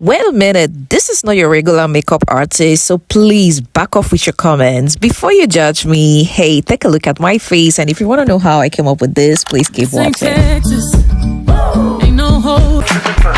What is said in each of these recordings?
Wait a minute, this is not your regular makeup artist, so please back off with your comments. Before you judge me, hey, take a look at my face, and if you want to know how I came up with this, please keep watching.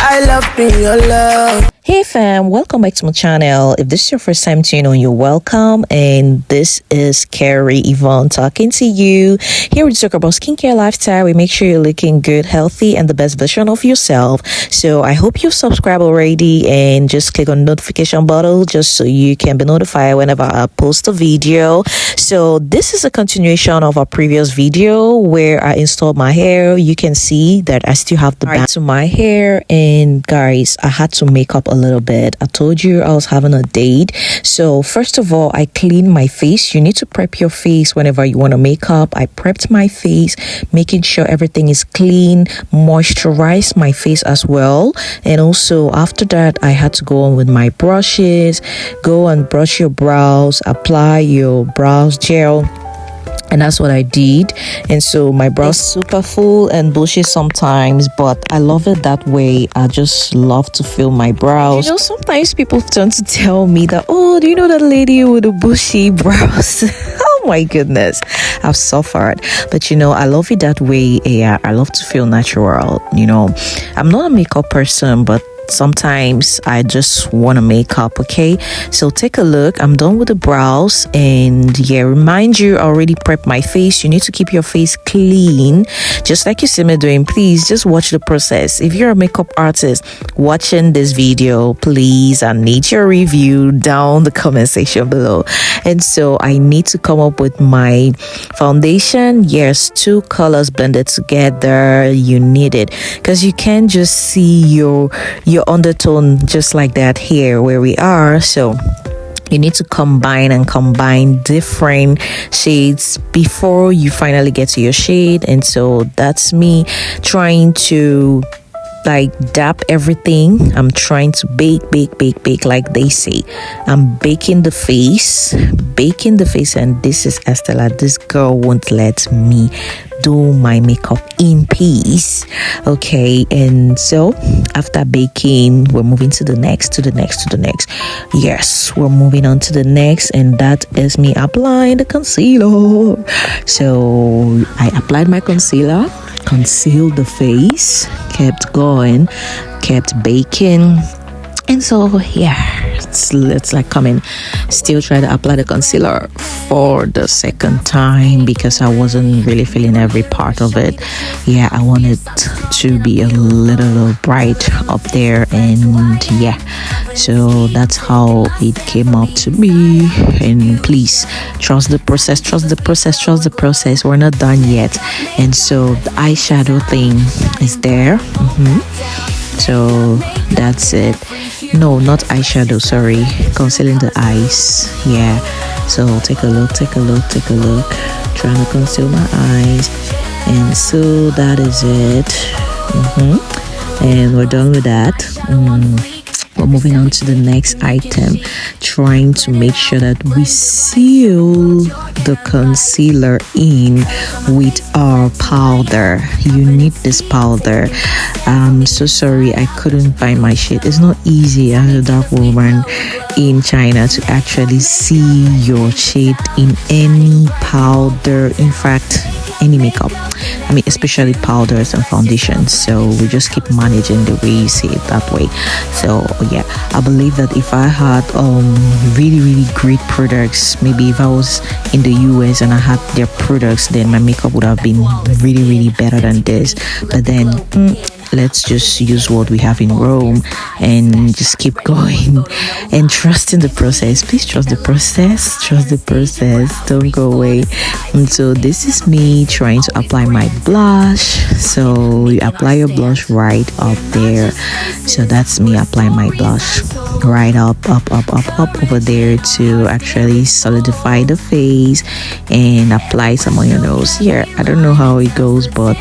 I love being your love. Hey fam, welcome back to my channel. If this is your first time tuning on, you're welcome. And this is Carrie Yvonne talking to you. Here we talk about skincare lifestyle. We make sure you're looking good, healthy, and the best version of yourself. So I hope you've subscribed already and just click on the notification button just so you can be notified whenever I post a video. So this is a continuation of our previous video where I installed my hair. You can see that I still have the band to my hair, and guys, I had to make up a little bit. I told you I was having a date. So first of all, I cleaned my face. You need to prep your face whenever you want to make up. I prepped my face, making sure everything is clean, moisturize my face as well. And also after that, I had to go on with my brushes, go and brush your brows, apply your brows gel. And that's what I did. And so my brows super full and bushy sometimes, but I love it that way. I just love to fill my brows. You know, sometimes people tend to tell me that, oh, do you know that lady with the bushy brows? Oh my goodness, I've suffered. But you know, I love it that way. Yeah, I love to feel natural. You know, I'm not a makeup person, but sometimes I just want to make up. Okay, so take a look. I'm done with the brows, and yeah, remind you, I already prepped my face. You need to keep your face clean, just like you see me doing. Please just watch the process. If you're a makeup artist watching this video, please, I need your review down the comment section below. And so I need to come up with my foundation. Yes, two colors blended together. You need it because you can't just see your undertone just like that here where we are. So you need to combine different shades before you finally get to your shade. And so that's me trying to like dap everything. I'm trying to bake like they say. I'm baking the face, and this is Estella. This girl won't let me do my makeup in peace. Okay, and so after baking, we're moving to the next. Yes, we're moving on to the next, and that is me applying the concealer. So I applied my concealer, concealed the face, kept going, kept baking. And so yeah, it's like coming. Still try to apply the concealer for the second time because I wasn't really feeling every part of it. Yeah, I wanted to be a little bright up there, and yeah, so that's how it came up to be. And please trust the process. We're not done yet. And so the eyeshadow thing is there. So that's it. No, not eyeshadow, sorry, concealing the eyes. Yeah, so take a look, trying to conceal my eyes. And so that is it. And we're done with that. We're moving on to the next item, trying to make sure that we seal the concealer in with our powder. You need this powder. I'm so sorry I couldn't find my shade. It's not easy as a dark woman in China to actually see your shade in any powder, in fact any makeup. I mean, especially powders and foundations. So we just keep managing the way you see it that way. So yeah, I believe that if I had really great products, maybe if I was in the US and I had their products, then my makeup would have been really better than this. But then let's just use what we have in Rome and just keep going and trust in the process. Please trust the process, don't go away. And so this is me trying to apply my blush. So you apply your blush right up there. So that's me applying my blush right up over there to actually solidify the face and apply some on your nose. Here, I don't know how it goes, but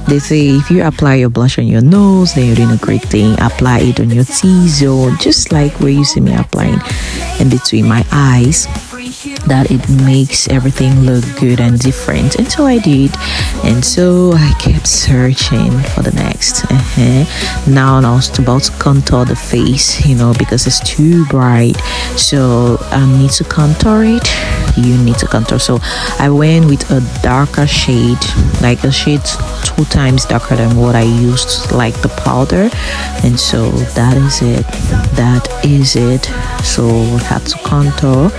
they say if you apply your blush on your nose, then you're doing a great thing. Apply it on your T-zone, just like where you see me applying in between my eyes. that it makes everything look good and different. And so I did, and so I kept searching for the next. Now I was about to contour the face, because it's too bright, so I need to contour it. You need to contour, so I went with a darker shade, like a shade 2 times darker than what I used, like the powder. And so that is it. So I had to contour.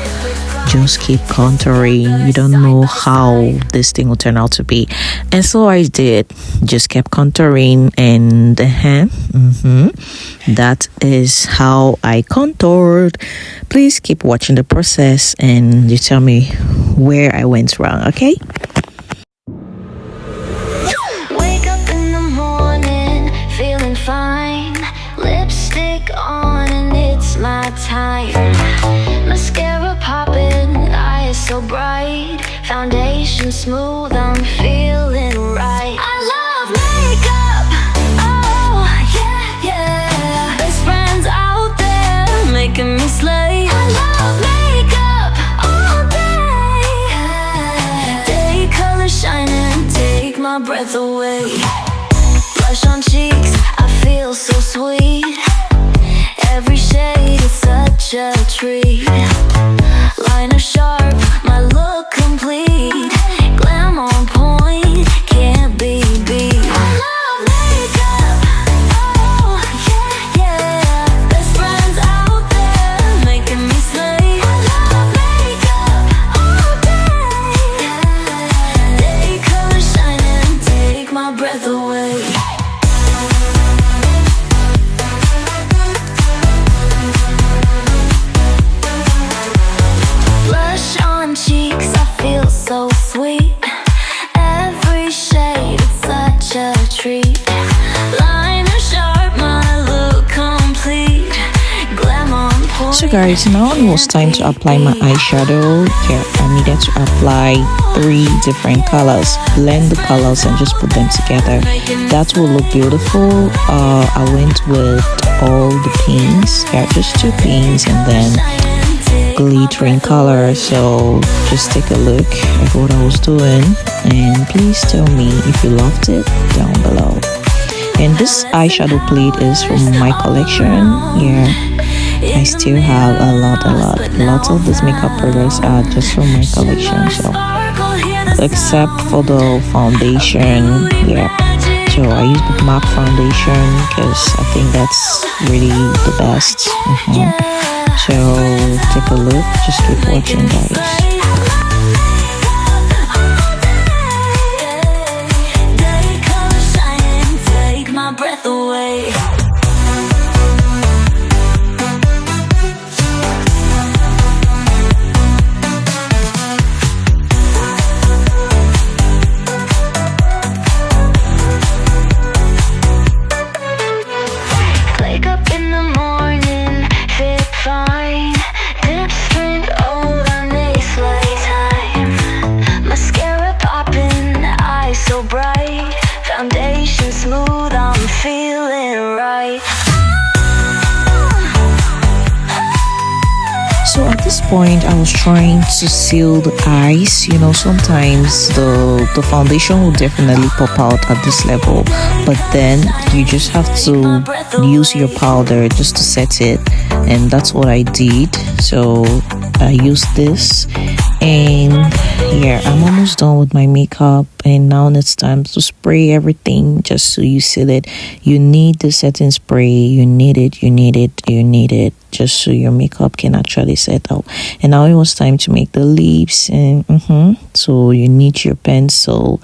Just keep contouring. You don't know how this thing will turn out to be. And so I did. Just kept contouring, and that is how I contoured. Please keep watching the process and you tell me where I went wrong, okay? Wake up in the morning, feeling fine. Lipstick on and it's my time. Mascara popping, eyes so bright. Foundation smooth, I'm feeling right. I love makeup, oh yeah, yeah. Best friends out there making me slay. I love makeup all day. Day colors shining, take my breath away. Blush on cheeks, I feel so sweet. Every shade is such a treat. Liner sharp, my look complete. Glam on point, can't be beat. I love makeup, oh yeah, yeah. Best friends out there making me slay. I love makeup all day. Day colors shining, take my breath away. Cheeks, I feel so sweet. Every shade, it's such a treat. Liner sharp, my look complete. Glam on point. So guys, now it was time to apply my eyeshadow. Here I needed to apply 3 different colors. Blend the colors and just put them together. That will look beautiful. I went with all the pinks. Yeah, just 2 pinks and then glittering color. So just take a look at what I was doing and please tell me if you loved it down below. And this eyeshadow palette is from my collection. Yeah, I still have a lot of these makeup products are just from my collection, so except for the foundation. Yeah, so I use the MAC foundation because I think that's really the best. So take a look, just keep watching guys. Breath away. Wake up in the morning, fit fine. Lips print old on this lifetime. Mascara popping, eyes so bright. Foundation smooth, I'm feeling right. So at this point I was trying to seal the eyes. Sometimes the foundation will definitely pop out at this level, but then you just have to use your powder just to set it, and that's what I did. So I used this, and yeah, I'm almost done with my makeup, and now it's time to spray everything just so you seal it. You need the setting spray, you need it just so your makeup can actually set out. And now it was time to make the lips, and so you need your pencil.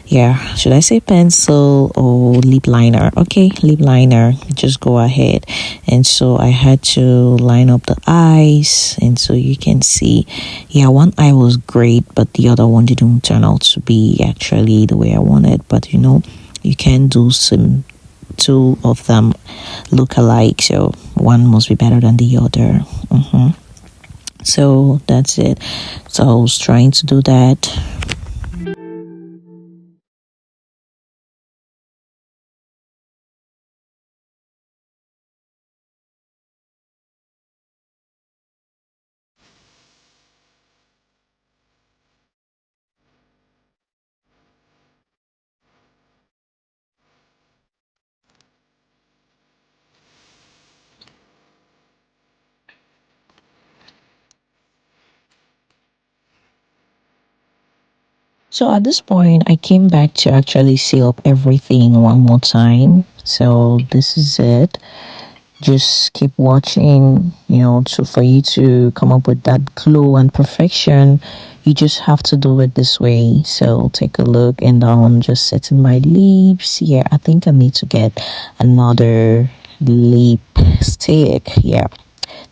Yeah, should I say pencil or lip liner? Okay, lip liner, just go ahead. And so I had to line up the eyes, and so you can see, yeah, one eye was great, but the other one didn't turn out to be actually the way I wanted. But you can do 2 of them look alike, so one must be better than the other. So that's it. So I was trying to do that. So at this point, I came back to actually seal up everything one more time. So this is it. Just keep watching, for you to come up with that glow and perfection. You just have to do it this way. So take a look, and just setting my lips. Yeah, I think I need to get another lipstick. Yeah,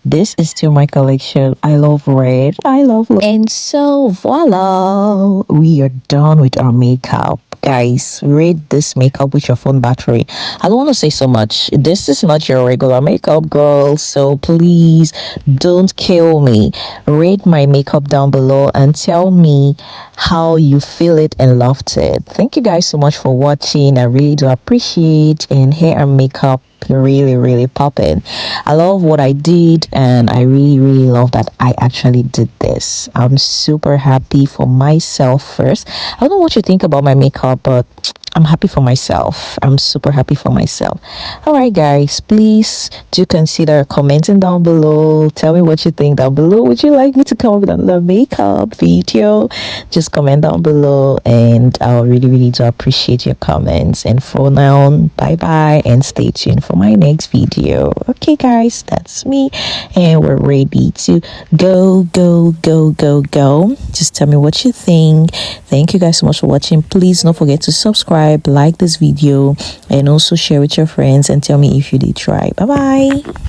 this is still my collection. I love red. I love and so voila, we are done with our makeup. Guys, rate this makeup with your phone battery. I don't want to say so much. This is not your regular makeup, girl. So please don't kill me. Rate my makeup down below and tell me how you feel it and loved it. Thank you guys so much for watching. I really do appreciate. And hair and makeup really popping. I love what I did, and I really love that I actually did this. I'm super happy for myself first. I don't know what you think about my makeup, but I'm happy for myself. I'm super happy for myself. All right, guys, please do consider commenting down below. Tell me what you think down below. Would you like me to come up with another makeup video? Just comment down below, and I'll really do appreciate your comments. And for now, bye bye, and stay tuned for my next video. Okay, guys, that's me, and we're ready to go. Just tell me what you think. Thank you guys so much for watching. Please don't forget to subscribe, like this video, and also share with your friends, and tell me if you did try. Bye bye.